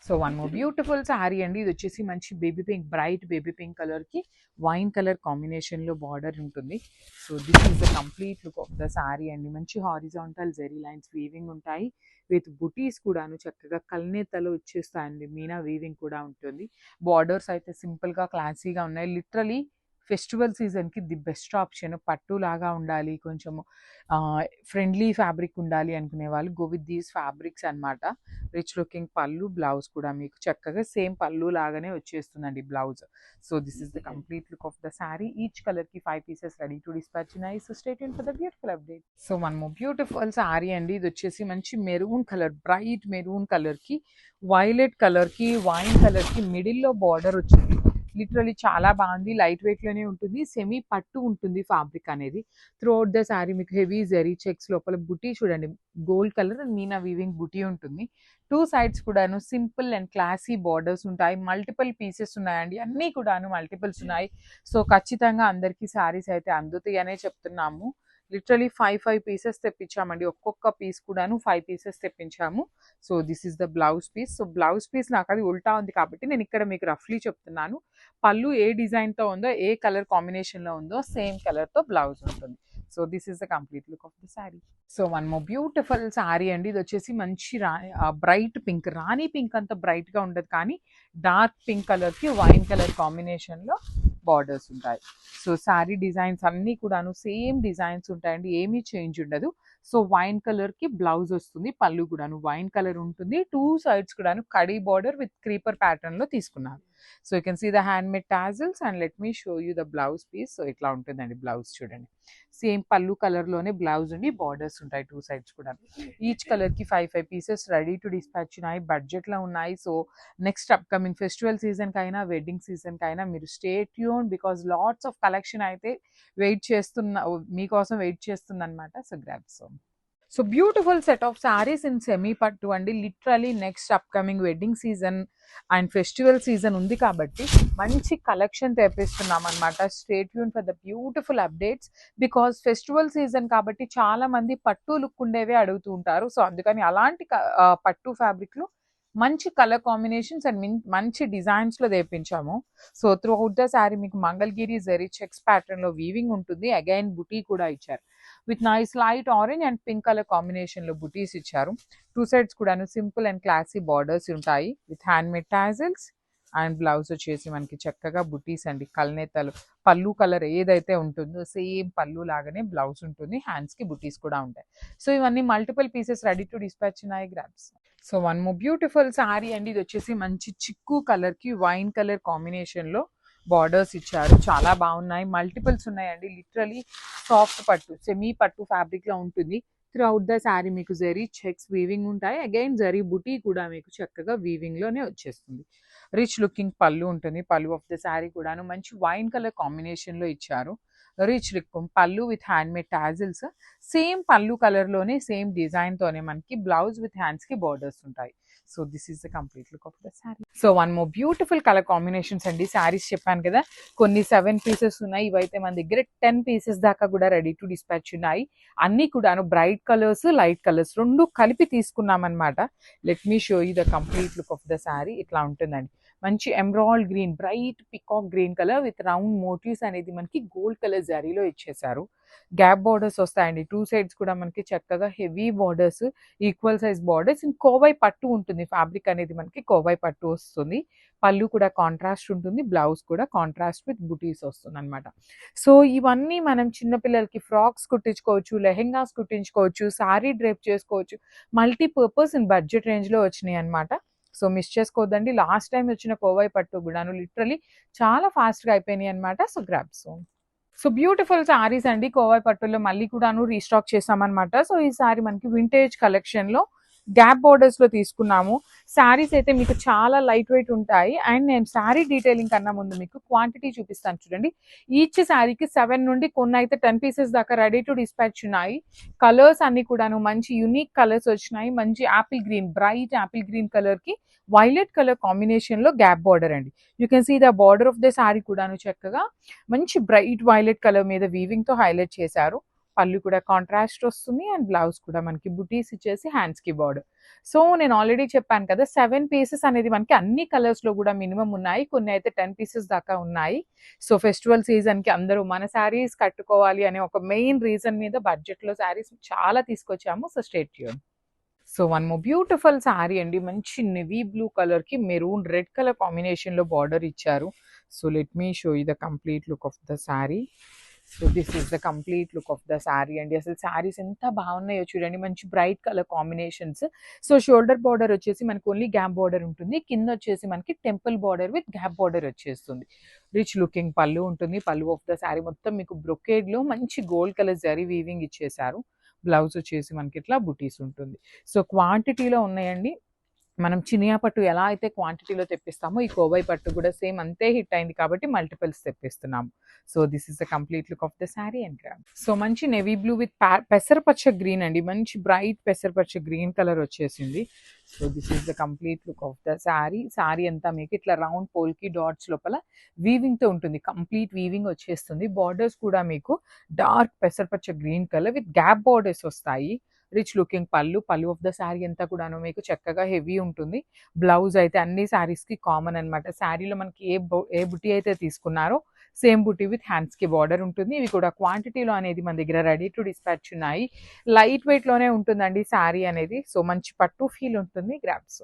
So one more beautiful sari అండి. ఇది వచ్చేసి మంచి baby pink, bright baby pink కలర్కి వైన్ కలర్ కాంబినేషన్లో బార్డర్ ఉంటుంది. So this is the complete look of the sari అండి. మంచి హారిజాంటల్ జెరీ లైన్స్ వీవింగ్ ఉంటాయి, విత్ బుటీస్ కూడాను చక్కగా కల్నేతలో వచ్చేస్తాయండి. మీనా వీవింగ్ కూడా ఉంటుంది. బార్డర్స్ అయితే సింపుల్గా క్లాసీగా ఉన్నాయి. లిటరలీ ఫెస్టివల్ సీజన్కి ది బెస్ట్ ఆప్షన్. పట్టు లాగా ఉండాలి, కొంచెము ఫ్రెండ్లీ ఫ్యాబ్రిక్ ఉండాలి అనుకునే వాళ్ళు గో విత్ దీస్ ఫ్యాబ్రిక్స్ అనమాట. రిచ్ లుకింగ్ పళ్ళు, బ్లౌజ్ కూడా మీకు చక్కగా సేమ్ పళ్ళు లాగానే వచ్చేస్తుందండి blouse. So this is the complete look of the sari. Each కలర్కి 5 pieces రెడీ టు డిస్పాచ్ ఉన్నాయి. So stay tune for the beautiful update. So one more beautiful sari అండి. ఇది వచ్చేసి మంచి మెరూన్ కలర్, బ్రైట్ మెరూన్ కలర్కి వైలెట్ కలర్కి వైన్ కలర్కి మిడిల్లో బార్డర్ వచ్చింది. లిటరలీ చాలా బాగుంది. లైట్ వెయిట్లోనే ఉంటుంది, సెమీ పట్టు ఉంటుంది ఫ్యాబ్రిక్ అనేది. త్రూ అవుట్ ద శారీ మీకు హెవీ జెరీ చెక్స్, లోపల బుటీ చూడండి gold colour and Meena weaving బుటీ ఉంటుంది. 2 sides కూడాను సింపుల్ అండ్ క్లాసీ బార్డర్స్ ఉంటాయి. మల్టిపుల్ పీసెస్ ఉన్నాయండి, అన్నీ కూడాను మల్టిపుల్స్ ఉన్నాయి. సో ఖచ్చితంగా అందరికీ శారీస్ అయితే అందుతాయి అనే చెప్తున్నాము. లిటరలీ 5 pieces తెప్పించామండి. ఒక్కొక్క పీస్ కూడాను 5 pieces తెప్పించాము. So this is the blouse piece. So blouse piece నాకు అది ఉల్టా ఉంది కాబట్టి నేను ఇక్కడ మీకు రఫ్లీ చెప్తున్నాను. పళ్ళు ఏ డిజైన్తో ఉందో, ఏ కలర్ కాంబినేషన్లో ఉందో సేమ్ కలర్తో బ్లౌజ్ ఉంటుంది. So this is the complete look of the sari. So one more beautiful sari అండి. ఇది వచ్చేసి మంచి బ్రైట్ పింక్, రాణి పింక్ అంత బ్రైట్గా ఉండదు కానీ డార్క్ పింక్ కలర్కి వైన్ కలర్ కాంబినేషన్లో బార్డర్స్ ఉంటాయి. సో శారీ డిజైన్స్ అన్నీ కూడాను సేమ్ డిజైన్స్ ఉంటాయండి, ఏమీ చేంజ్ ఉండదు. సో వైన్ కలర్కి బ్లౌజ్ వస్తుంది, పళ్ళు కూడాను వైన్ కలర్ ఉంటుంది. 2 sides కూడాను కడీ బార్డర్ విత్ క్రీపర్ ప్యాటర్న్లో తీసుకున్నాను. So you can see the hand made tassels and let me show you the blouse piece. So ఇట్లా ఉంటుందండి బ్లౌజ్ చూడండి. సేమ్ పళ్ళు కలర్లోనే బ్లౌజ్ ఉండి బార్డర్స్ ఉంటాయి 2 sides కూడా. ఈచ్ కలర్కి 5 pieces రెడీ టు డిస్పాచ్ ఉన్నాయి, బడ్జెట్లో ఉన్నాయి. సో నెక్స్ట్ అప్కమింగ్ ఫెస్టివల్ సీజన్కి అయినా వెడ్డింగ్ సీజన్కి అయినా మీరు stay tune, because lots of collection అయితే మీకోసం వెయిట్ చేస్తుంది అనమాట. So grab so beautiful set of saris in semi పట్టు అండి. Literally next upcoming wedding season and festival season ఉంది కాబట్టి మంచి కలెక్షన్ తెప్పిస్తున్నాం అనమాట. Stay tune for the beautiful updates, because festival season కాబట్టి చాలా మంది పట్టు లుక్ ఉండేవే అడుగుతూ ఉంటారు. సో అందుకని అలాంటి పట్టు ఫ్యాబ్రిక్లు మంచి కలర్ కాంబినేషన్స్ అండ్ మంచి డిజైన్స్లో తెప్పించాము. So throughout the sari మీకు మంగళగిరి జరీ చెక్స్ ప్యాటర్న్లో వీవింగ్ ఉంటుంది. అగైన్ బుటీ కూడా ఇచ్చారు with nice light orange and pink colour కాంబినేషన్లో బుటీస్ ఇచ్చారు. 2 sides కూడాను సింపుల్ అండ్ క్లాసీ బార్డర్స్ ఉంటాయి with hand made tassels. And blouse వచ్చేసి మనకి చక్కగా బుటీస్ అండి, కల్నేతలు. పళ్ళు కలర్ ఏదైతే ఉంటుందో సేమ్ పళ్ళు లాగానే బ్లౌజ్ ఉంటుంది, హ్యాండ్స్కి బుటీస్ కూడా ఉంటాయి. సో ఇవన్నీ multiple pieces ready to dispatch ఉన్నాయి, grabs. So one more beautiful sari అండి. ఇది వచ్చేసి మంచి చిక్కు కలర్కి వైన్ కలర్ కాంబినేషన్లో బార్డర్స్ ఇచ్చారు, చాలా బాగున్నాయి. మల్టిపుల్స్ ఉన్నాయండి. లిటరలీ సాఫ్ట్ పట్టు, సెమీ పట్టు ఫ్యాబ్రిక్లో ఉంటుంది. త్రూ అవుట్ ద శారీ మీకు జరీ చెక్స్ వీవింగ్ ఉంటాయి. అగైన్ జరీ బుటీ కూడా మీకు చక్కగా వీవింగ్లోనే వచ్చేస్తుంది. రిచ్ లుకింగ్ పళ్ళు ఉంటుంది. పళ్ళు ఆఫ్ ద శారీ కూడాను మంచి వైన్ కలర్ కాంబినేషన్లో ఇచ్చారు. రిచ్ లుకింగ్ పళ్ళు with hand made tassels. Same పళ్ళు కలర్లోనే సేమ్ డిజైన్తోనే మనకి బ్లౌజ్ విత్ హ్యాండ్స్కి బార్డర్స్ ఉంటాయి. So this is the complete look of the sari. So one more beautiful colour combinations అండి. శారీస్ చెప్పాను కదా, కొన్ని 7 pieces ఉన్నాయి. ఇవైతే మన దగ్గర 10 pieces దాకా కూడా రెడీ టు డిస్పాచ్ ఉన్నాయి. అన్నీ కూడాను బ్రైట్ కలర్స్, లైట్ కలర్స్ రెండు కలిపి తీసుకున్నాం అనమాట. Let me show you the complete look of the sari. ఇట్లా ఉంటుందండి. మంచి emerald green, bright peacock green colour with round motifs అనేది మనకి గోల్డ్ కలర్ జరీలో ఇచ్చేసారు. గ్యాప్ బార్డర్స్ వస్తాయండి 2 sides కూడా మనకి చక్కగా heavy borders, equal size borders. Kovai పట్టు ఉంటుంది, ఫ్యాబ్రిక్ అనేది మనకి కోవై పట్టు వస్తుంది. పళ్ళు కూడా కాంట్రాస్ట్ ఉంటుంది, బ్లౌజ్ కూడా కాంట్రాస్ట్ విత్ బుటీస్ వస్తుంది అనమాట. సో ఇవన్నీ మనం చిన్నపిల్లలకి ఫ్రాక్స్ కుట్టించుకోవచ్చు, లెహెంగాస్ కుట్టించుకోవచ్చు, శారీ డ్రేప్ చేసుకోవచ్చు. మల్టీపర్పస్ ఇన్ బడ్జెట్ రేంజ్లో వచ్చినాయి అనమాట. సో మిస్ చేసుకోవద్దండి. లాస్ట్ టైం వచ్చిన కోవై పట్టు కూడాను లిటరలీ చాలా ఫాస్ట్గా అయిపోయినాయి అనమాట. So grab so beautiful saris అండి. కోవై పట్టులో మళ్ళీ కూడాను రీస్టాక్ చేసామన్నమాట. సో ఈ సారీ మనకి వింటేజ్ కలెక్షన్లో గ్యాప్ బార్డర్స్లో తీసుకున్నాము. శారీస్ అయితే మీకు చాలా లైట్ వెయిట్ ఉంటాయి. అండ్ నేను శారీ డీటెయిలింగ్ కన్నా ముందు మీకు క్వాంటిటీ చూపిస్తాను చూడండి. ఈచ్ శారీకి 7 నుండి కొన్ని అయితే 10 pieces దాకా రెడీ టు డిస్పాచ్ ఉన్నాయి. కలర్స్ అన్ని కూడాను మంచి యూనిక్ కలర్స్ వచ్చినాయి. మంచి apple green, bright apple green కలర్కి వైలెట్ కలర్ కాంబినేషన్లో గ్యాప్ బార్డర్ అండి. You can see the border of the sari కూడాను చక్కగా మంచి బ్రైట్ వైలెట్ కలర్ మీద వీవింగ్తో హైలైట్ చేశారు. పళ్ళు కూడా కాంట్రాస్ట్ వస్తుంది అండ్ బ్లౌజ్ కూడా మనకి బుటీస్ ఇచ్చేసి హ్యాండ్స్కి బార్డర్. సో నేను ఆల్రెడీ చెప్పాను కదా 7 పీసెస్ అనేది మనకి అన్ని కలర్స్లో కూడా మినిమం ఉన్నాయి, కొన్ని అయితే 10 పీసెస్ దాకా ఉన్నాయి. సో ఫెస్టివల్ సీజన్కి అందరూ మన శారీస్ కట్టుకోవాలి అనే ఒక మెయిన్ రీజన్ మీద బడ్జెట్లో శారీస్ చాలా తీసుకొచ్చాము. So state tune. So one more beautiful sari అండి, మంచి నెవీ బ్లూ కలర్కి మెరూన్ రెడ్ కలర్ కాంబినేషన్లో బార్డర్ ఇచ్చారు. So let me show you the complete look of the sari. So this is the complete look of the sari అండి. అసలు శారీస్ ఎంత బాగున్నాయో చూడండి, మంచి bright colour combinations. So shoulder border వచ్చేసి మనకు ఓన్లీ గ్యాప్ బార్డర్ ఉంటుంది, కింద వచ్చేసి మనకి temple border with gap border వచ్చేస్తుంది. రిచ్ లుకింగ్ పళ్ళు ఉంటుంది. పళ్ళు ఆఫ్ ద శారీ మొత్తం మీకు బ్రొకేడ్లో మంచి గోల్డ్ కలర్ జరీ వీవింగ్ ఇచ్చేసారు. బ్లౌజ్ వచ్చేసి మనకి ఇట్లా బుటీస్ ఉంటుంది. సో క్వాంటిటీలో ఉన్నాయండి. మనం చినియా పట్టు ఎలా అయితే క్వాంటిటీలో తెప్పిస్తామో ఈ కోవై పట్టు కూడా సేమ్ అంతే హిట్ అయింది కాబట్టి మల్టిపుల్స్ తెప్పిస్తున్నాము. So this is the complete look of the sari and gram. So మంచి నెవీ బ్లూ విత్ పెసరపచ్చ గ్రీన్ అండి, మంచి బ్రైట్ పెసరపచ్చ గ్రీన్ కలర్ వచ్చేసింది. So this is the complete look of the sari. Sari అంతా మీకు ఇట్లా రౌండ్ పోల్కి డాట్స్ లోపల వీవింగ్తో ఉంటుంది, కంప్లీట్ వీవింగ్ వచ్చేస్తుంది. బార్డర్స్ కూడా మీకు డార్క్ పెసరపచ్చ green colour with gap borders వస్తాయి. Rich looking pallu of the sari అంతా కూడాను మీకు చక్కగా హెవీ ఉంటుంది. బ్లౌజ్ అయితే అన్ని శారీస్కి కామన్ అనమాట. శారీలో మనకి ఏ బుటీ అయితే తీసుకున్నారో సేమ్ బుటీ విత్ హ్యాండ్స్కి బార్డర్ ఉంటుంది. ఇవి కూడా క్వాంటిటీలో అనేది మన దగ్గర రెడీ టు డిస్పాచ్ ఉన్నాయి. లైట్ వెయిట్లోనే ఉంటుందండి శారీ అనేది. సో మంచి పట్టు ఫీల్ ఉంటుంది. గ్రాప్స్.